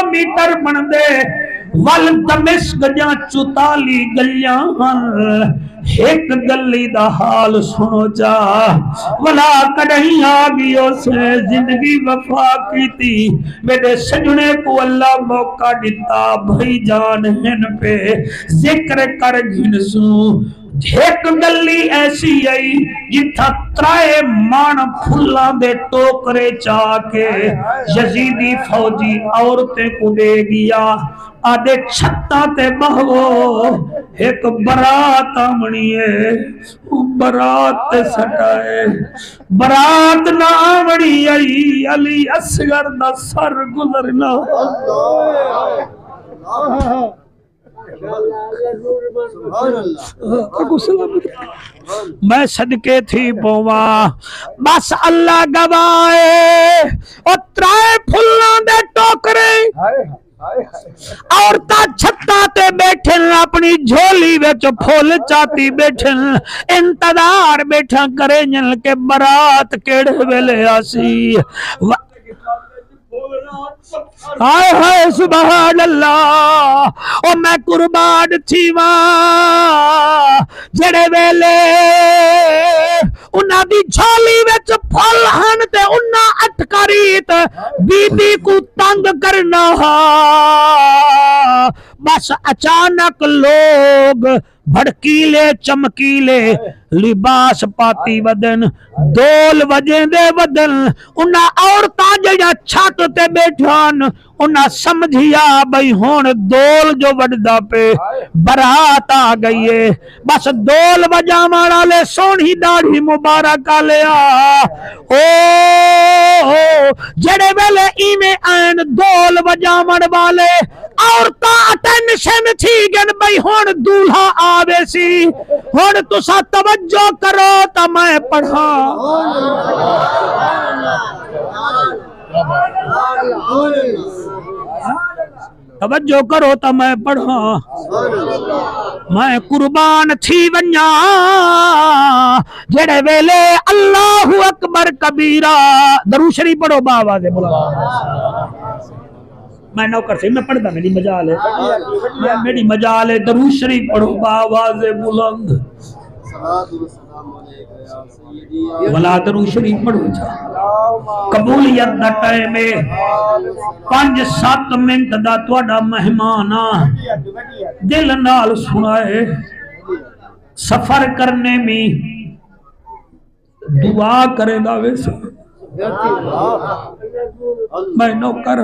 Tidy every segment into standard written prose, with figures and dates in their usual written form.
Kilometre बनदे वल दमिश्क जा 44 गलियां एक गली दा हाल सुनो जा वला कदई आ गई उसने जिंदगी वफा की थी मेरे सजने को अल्लाह मौका दिता भाई जान हिन पे जिक्र कर घिनसू एक गली ऐसी आई जिथा त्राए मान फुल्लां दे टोकरे चा के यजीदी फौजी औरतें को दे गया आदे छत्ता ते बहवो एक बरात आमनी है बरात सटाए बरात ना आमनी आई अली असगर दा सर गुजरना मैं सदके थी पोवा बस अल्लाह गवाए और त्राए फुल्लां दे टोकरे औरता छत्ता ते बैठे अपनी झोली विच फुल चाती बैठे इंतजार बैठा करे जन के बरात केड़े वेले आसी हाय हाय सुभान अल्लाह ओ मैं कुर्बान थी वां जेड़े वेले उन्हां दी झोली विच फल हन ते उन्हां अटकरीत बीबी को तंग करना बस अचानक लोग भड़कीले चमकीले लिबास पाती वदन दोल वजेंदे वदन उन्हां औरतां जेड़ा छत ते बैठान उन्हां समझिया बई हुण दोल जो वडदा पे बरात आ गई है बस दोल वजावण वाले सोहनी दाढ़ी मुबारक लिया ओ जेड़े वेले इवें आन दोल वजावण वाले औरतां अटेंशन थी गन बई हुण दूल्हा आवे सी हुण तुसा तवज्जो करो तो मैं पढ़ा तवज्जो करो तो मैं पढ़ा मैं कुर्बान थी वन्या जेड़े वेले अल्लाहु अकबर कबीरा दरूद शरीफ पढ़ो बाबा से बोला मैं नौकर से मैं पढ़ता मेरी मजाल है मेरी मजाल है दरूद शरीफ पढ़ो आवाज़ बुलंद वला दरूद शरीफ पढ़ो कबूलियत दा टाइम है 5-7 मिनट दा तुहाडा मेहमान दिल नाल सुनाए सफर करने में दुआ करेगा वैसे मैं नौकर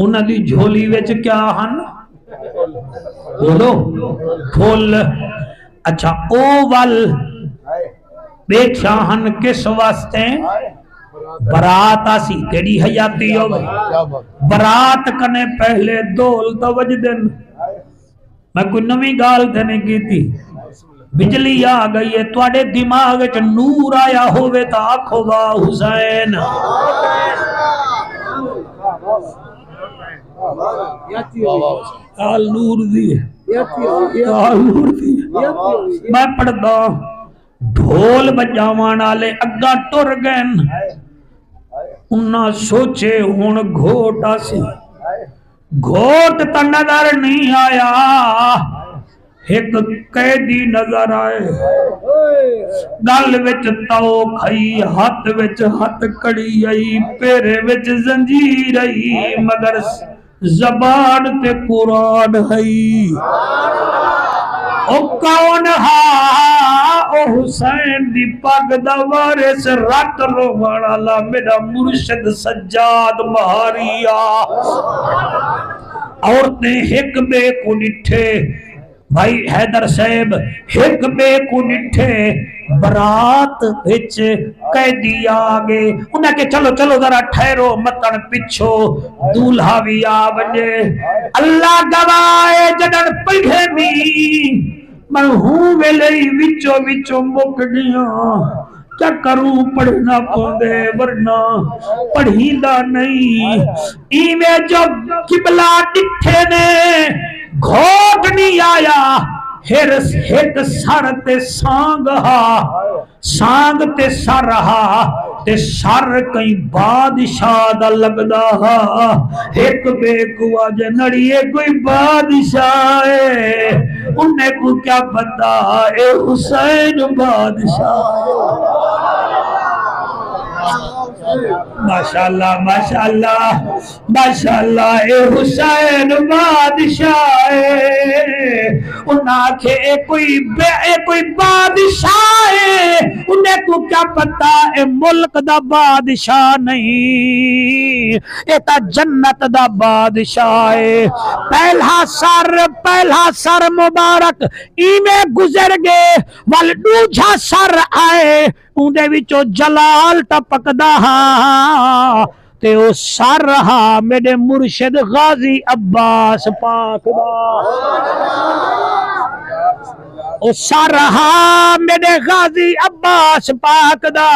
उन्हां दी झोली विच क्या हन बोलो फुल अच्छा ओ वल बैठा हन किस वास्ते बरात आसी केड़ी हयाती होवे बरात कने पहले दोल तवज दिन मैं कोई नवी गाल ते नहीं कीती बिजली आ गई है तुहाडे दिमाग च नूर आया होवे तो आखो वाह हुसैन आल नूर दी मैं पढ़दा ढोल बजावण वाले अग्गा टुर गए उन्ना सोचे हुण घोट आसी घोट तो नजर नहीं आया एक कैदी नजर आए गल विच तौ खई हाथ विच हाथ कड़ी आई पेरे विच जंजीर आई मगर जबान ते कुरान हई ओ कौन हा ओ हुसैन दी पग दा वारिस रट रोवण वाला मेरा मुर्शिद सज्जाद महारिया औरतें एक बे को निठे भाई हैदर साहब एक बे को निठे बरात विच कैदी आ गए उन्हें के चलो चलो जरा ठहरो मतन पिछो दूल्हा भी आ वने अल्लाह गवाए जडन पढ़े नी मैं हूं वेले विचो विचो मुक गया क्या करूं पढ़ना पौंदे वरना पढ़ीदा नहीं इवे जो किबला डिठे ने घोट नहीं आया हिर हिट सर ते सांग हा सांग ते सर हा ते सर कई बादशाह दा लगदा हा। एक बेकुआ जनड़िए कोई बादशाह है, उन्हें को क्या पता ए हुसैन बादशाह। माशाअल्लाह माशाअल्लाह माशाअल्लाह ए हुसैन बादशाह उन्हें ए कोई बादशाह है, उन्हें को क्या पता ए मुल्क दा बादशाह नहीं, ए ता जन्नत दा बादशाह है। पहला सर मुबारक इवें गुजर गए, वल दूजा सर आए, उंदे विचों जलाल टपकदा हा, ते ओ सर रहा मेरे मुर्शिद गाजी अब्बास पाक दा। ओ सर रहा मेरे गाजी अब्बास पाक दा।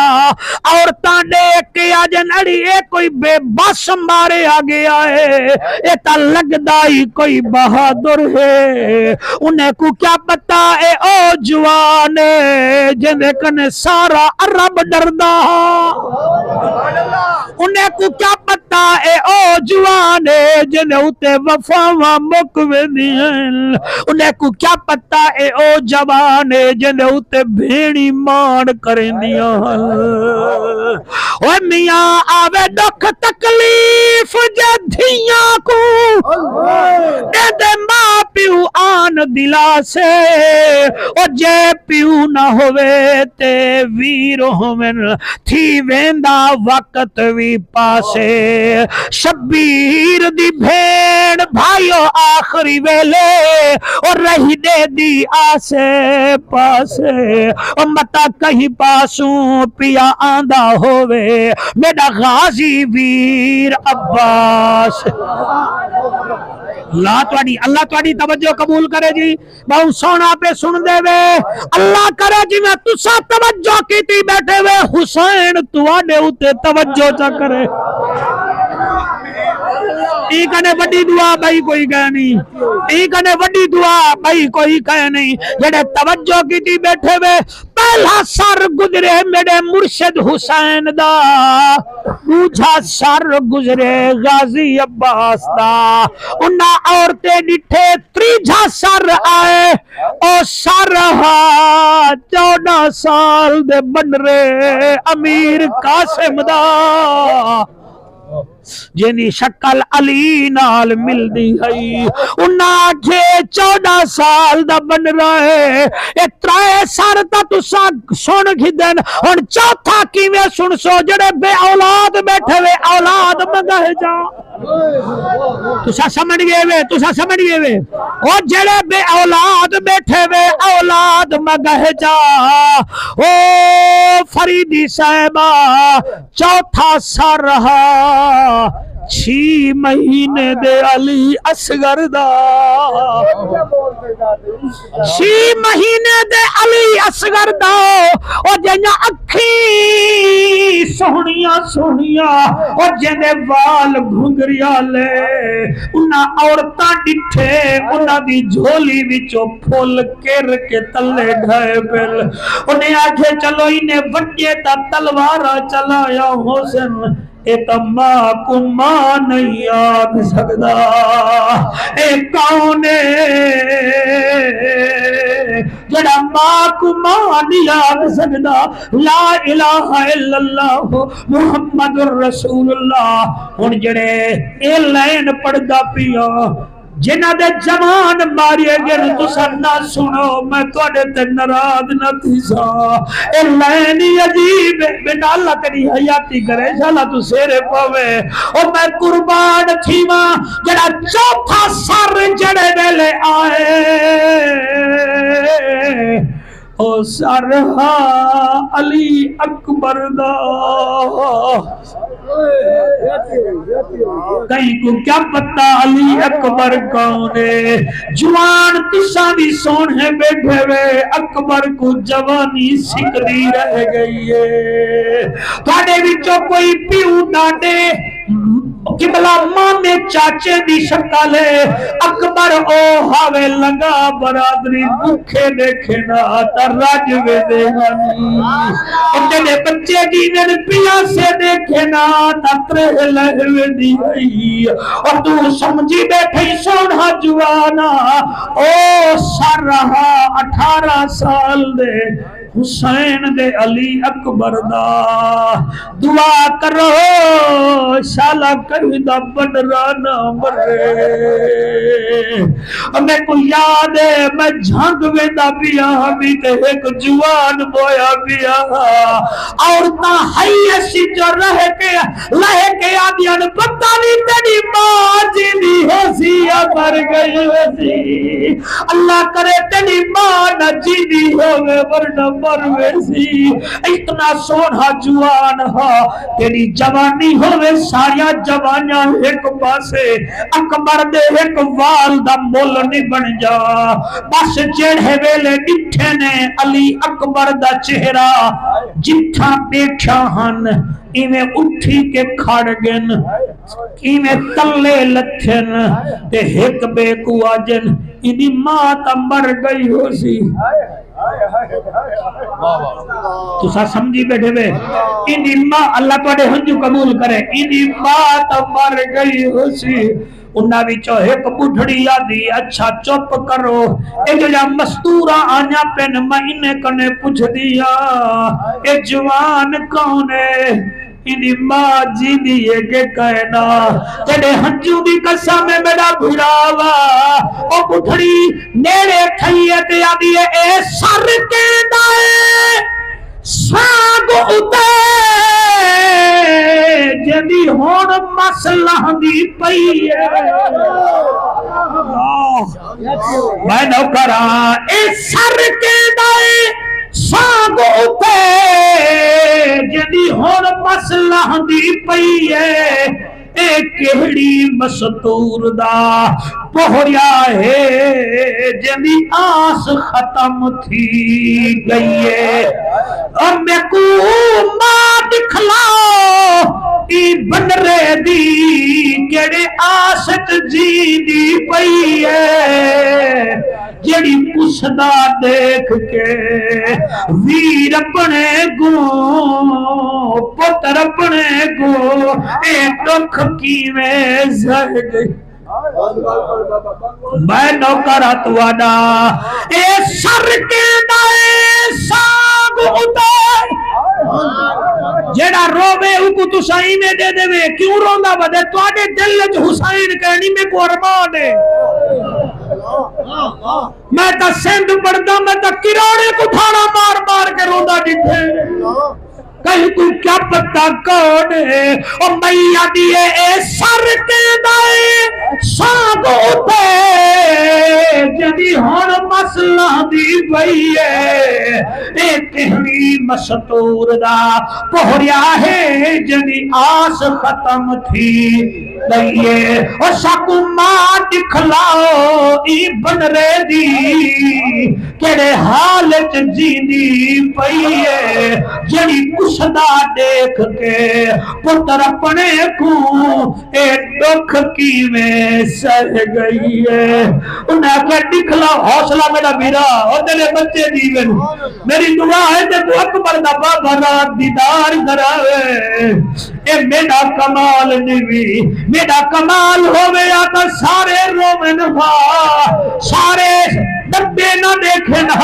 और ताने के अजन अड़ी ए कोई बेबस मारे आ गया है, ए ता लगदा ही कोई बहादुर है। उन्हें को क्या पता है ओ जवान जिंदे कने सारा अरब डरदा, उन्हें को क्या पता है ओ जवान जिंदे उते वफावां मुक वेंदियां, उन्हें को क्या पता है ओ जवान जिंदे उते भेड़ी मान करेंदियां। ओ मियां आवे दुख तकलीफ जे धियां को दे मां प्यू आन दिला से, ओ जे प्यू ना होवे ते वीर होवन थी वेंदा वक्त भी पासे। शबीर दी भेड़ भाइयो आखिरी वेले और रही दे दी आसे पासे, और मता कहीं पासों पिया आंदा होवे मेरा गाजी वीर अब्बास। अल्लाह तुहाडी तवज्जो कबूल करे जी। बहुत सोना पे सुन देवे, अल्लाह करे जी मैं तुसा तवज्जो कीती बैठे वे, हुसैन तुहाडे उते तवज्जो चा करे। ई कने बड़ी दुआ भाई कोई कह नहीं, ई कने बड़ी दुआ भाई कोई कह नहीं, जेड़े तवज्जो कीती बैठे वे। पहला सर गुजरे मेरे मुर्शिद हुसैन दा, दूजा सर गुजरे गाजी अब्बास दा, उन्ना औरतें डिठे त्रीजा सर आए, ओ सर हा 14 साल दे बन रहे अमीर कासिम दा, जिनी शक्ल अली नाल मिलदी है। उन्ना जे 14 साल दा बन रहे, ए त्रै सर ता तुसा सुन खिदन, हुन चौथा किवें सुन सो जेड़े बे औलाद बैठे वे औलाद मंगे जा। तुसा समझ गए वे ओ जेड़े बे औलाद बैठे वे औलाद मंगे जा। ओ फरीदी साहिबा चौथा सर रहा 6 महीने दे अली असगर दा, 6 महीने दे अली असगर दा। ओ जियां अखी सोहनिया सोहनिया, ओ जिंदे वाल घुंगरिया ले, उन्ना औरतां डिठे उन्ना दी झोली विचों फुल किर के तले ढाए पिल। उन्हें आखे चलो इन्हें वड्डे ता तलवारा चलाया हुसैन, ए मां को मां नहीं आख सकदा, ए कौन जड़ा मां को मां नहीं आख सकदा। ला इलाहा इल्लल्लाह मुहम्मदुर रसूलुल्लाह। हुन जड़े ए लाइन पढ़दा पिया जिन्हां दे जवान मारिए गए, तुसा ना सुनो मैं तुहाडे ते नाराज न थी सा। ए लाइन अजीब बेटा अल्लाह तेरी हयाती करे, शाला तू सेरे पवे। ओ मैं कुर्बान थीवा जड़ा चौथा सर जड़े वेले आए, ओ सरहा अली अकबर दा। कहीं को क्या पता अली अकबर कौन है। जवान तुसा भी सोने बैठे वे, अकबर को जवानी सिकदी रह गई है। थोड़े विचों कोई प्यू डांटे किबला मामे चाचे दी शक्ल अकबर ओ हावे लंगा बरादरी भूखे देखे ना रजवे दे तेरे बच्चे जीवन पिया से देखे ना तरे लहवे दी और तू समझी बैठे सोना जुआना ओ सर रहा 18 साल दे हुसैन दे अली अकबर दा दुआ करो शाला कविदा बनरा ना मरे। मैं को याद है मैं झंग वेंदा पिया भी ते एक जुआन बोया पिया और ता है सी जो रह के आदियान पता नहीं तेरी मां जीनी होसी या मर गई होसी अल्लाह करे तेरी मां न जीनी होवे वरना मर वैसी। इतना सोना जुआन हा तेरी जवानी होवे सारिया जवानियां एक पासे अकबर दे एक वाल दा मुल नहीं बन जा बस जेड़े वेले डिठे ने अली अकबर दा चेहरा जिथा बैठा हन इवें उठी के खड़ गन इवें तले लथन ते एक बेकुआजन इदी मां ता मर गई होसी। तुसा समझी बैठे वे इदी मां अल्लाह तुहाडे हंजू कबूल करे इदी मां ता मर गई होसी। उन्ना विचों एक बुढ़ड़ी आदि अच्छा चुप करो ए जो मस्तूरा आया पेन महीने कने पुछ दिया ए जवान कौन है इदी मां जी दी के कहना तेरे हंजू दी कसम में मेरा भिड़ावा ओ बुढ़ड़ी नेड़े थईए ते आदि ए सर के दाए साग उते जदी होण मसला दी पई है मैं नौकरा ए सर के दाए साग उते जदी होण मसला दी पई है ए केड़ी मस्तूर दा पोहरिया है जदी आस खत्म थी गई है अब मैं को मां दिखलाओ ई बनरे दी केड़े आसत जी दी पई है जेड़ी पुछदा देख के वीर अपने गो पुत्र अपने गो ए दुख कीवें सह गई। मैं नौकरा तुआडा ए सर के दाए साग उतार जेड़ा रोवे उको तुसाई में दे देवे क्यों रोंदा बदे तुआडे दिल च हुसैन कहनी में को अरमान है। मैं तो सिंध पढ़दा मैं तो किराने को थाना मार मार के रोंदा दिखे कहीं तू क्या पता कौन है और मैया दिए ए सर के दाए साग उते जदी होण मसला दी पई है ए कहनी मस्तूर दा पोहरिया है जदी आस खत्म थी गईए और साकू मां दिखलाओ ई बनरे दी केड़े हाल च जींदी पई है जड़ी पुछदा देख के पुत्र अपने को ए दुख कीवें सह गई है। उन्हें आख्या दिखलाओ हौसला मेरा वीरा और तेरे बच्चे जीवन मेरी दुआ है ते तू अकबर दा बाबा रात दीदार करावे ए मेरा कमाल निवी मेरा कमाल होवे या तो सारे रोमन सारे डब्बे ना देखे ना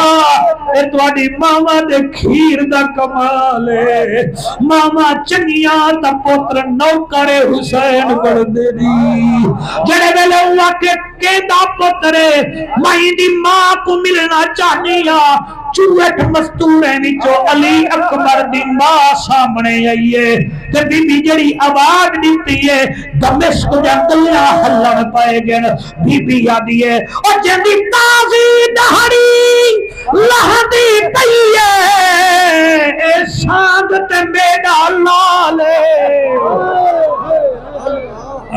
ए तुहाडी मामा दे खीर दा कमाल है मामा चंगिया ता पुत्र नौकर हुसैन कर देदी जड़े वेले हुआ के केदा पुत्र माई दी मां को मिलना चाहनिया चूहट मस्तूरे विचों अली अकबर दी मां सामने आई है ते बीबी जड़ी आवाज दिती है दमिश्क दे गल्ला हल्लण पाए गन बीबी आदी है ओ जंदी ताजी दहाड़ी लहदी पई है ए सांग ते मेरा लाल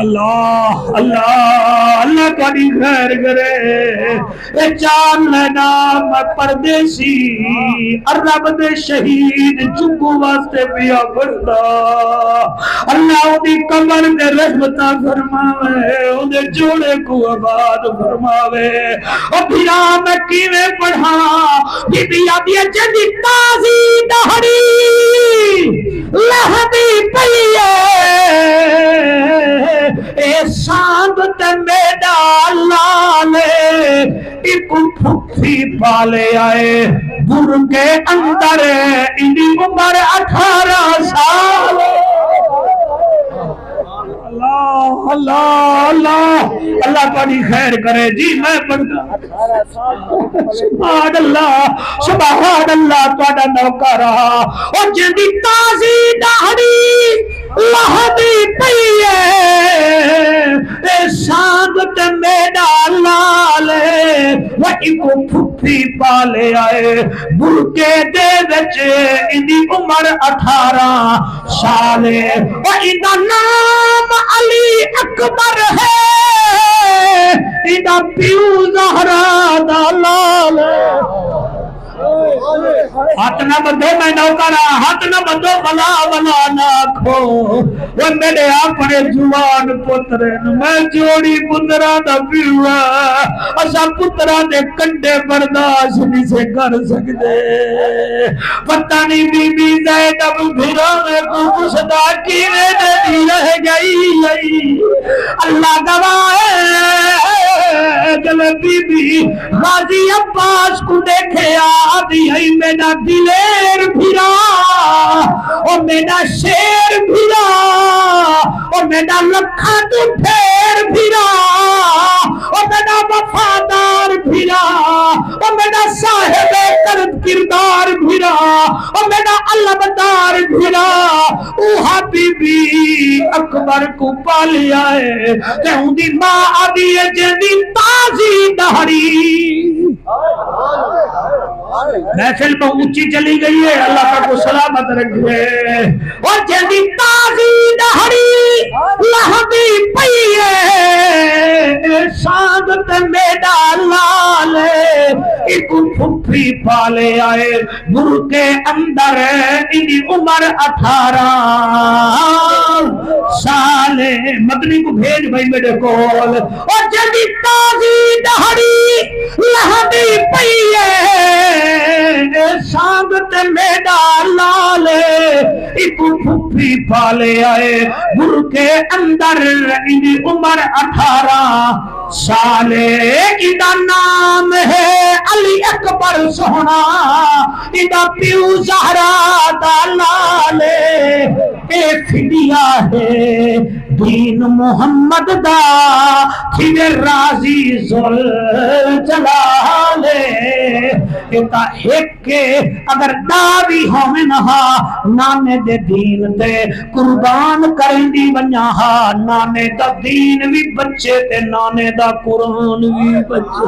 अल्लाह अल्लाह अल्लाह तुम्हारी खैर करे। ए चार नाम परदेसी रब दे शहीद चुगू वास्ते पिया पड़दा। अल्लाह ओदी कब्र दे रहमत फरमावे, ओदे जोड़े को आबाद फरमावे। ओ फिरा मैं किवें पढ़ा बीबी आदी जदी ताजी दहड़ी लहदी पई ए सांग ते मेरा लाले एक फुफी पाले आए बुर के अंदर इनकी उम्र 18 साल। अल्लाह अल्लाह अल्लाह अल्लाह तुम्हारी खैर करे जी। मैं पढ़ता सुभान अल्लाह तुम्हारा नौकर रहा और जिंदी ताजी दाढ़ी लहदी पई है सांगत मेरा लाले वही को फुफी पाले आए बुरके दे विच इनकी उम्र 18 साल और इनका नाम अली अकबर है, इनका प्यू ज़हरा दा लाल। हाथ ना बंधो मैं नौकरा, हाथ ना बंधो भला भला ना खो। वो मेरे अपने जुआन पुत्र मैं जोड़ी पुत्रा दा पीवा असा पुत्रा दे कंडे बर्दाश्त नहीं से कर सकते। पता नहीं बीबी ज़ैनब फिरा में को पुछदा किवे नहीं रह गई। अल्लाह गवाह जब बीबी गाजी अब्बास को देखे आदि है मेरा दिलेर फिरा और मेरा शेर फिरा और मेरा लखा तू फेर फिरा और मेरा वफादार फिरा और मेरा साहिब करद किरदार फिरा और मेरा अल्लाहदार फिरा। उहा बीबी अकबर को पालिया है ते उनकी मां आदि है जिंदी ताजी दाढ़ी। महफिल में ऊंची चली गई है, अल्लाह का को सलामत रखे। और जल्दी ताजी दाढ़ी लहदी पई है सांगत मेरा लाल एक फुफी पाले आए गुरु के अंदर इनकी उम्र 18 साल। मदनी को भेज भाई मेरे को। और जल्दी ताजी दाढ़ी लहदी पई है सांगत मेरा लाल एक फुफी पाले आए गुरु के अंदर इनकी उम्र 18 साल। इनका नाम है अली अकबर सोहना, इनका प्यू ज़हरा दा लाल। ए फिदिया है दीन मोहम्मद दा खिवे राजी जुल जलाले। इनका एक अगर दावी होवे नहा नाने दे दीन ते कुर्बान करंदी वन्या हा नाने दा दीन भी बच्चे ते नाने दा कुरान भी बच्चे।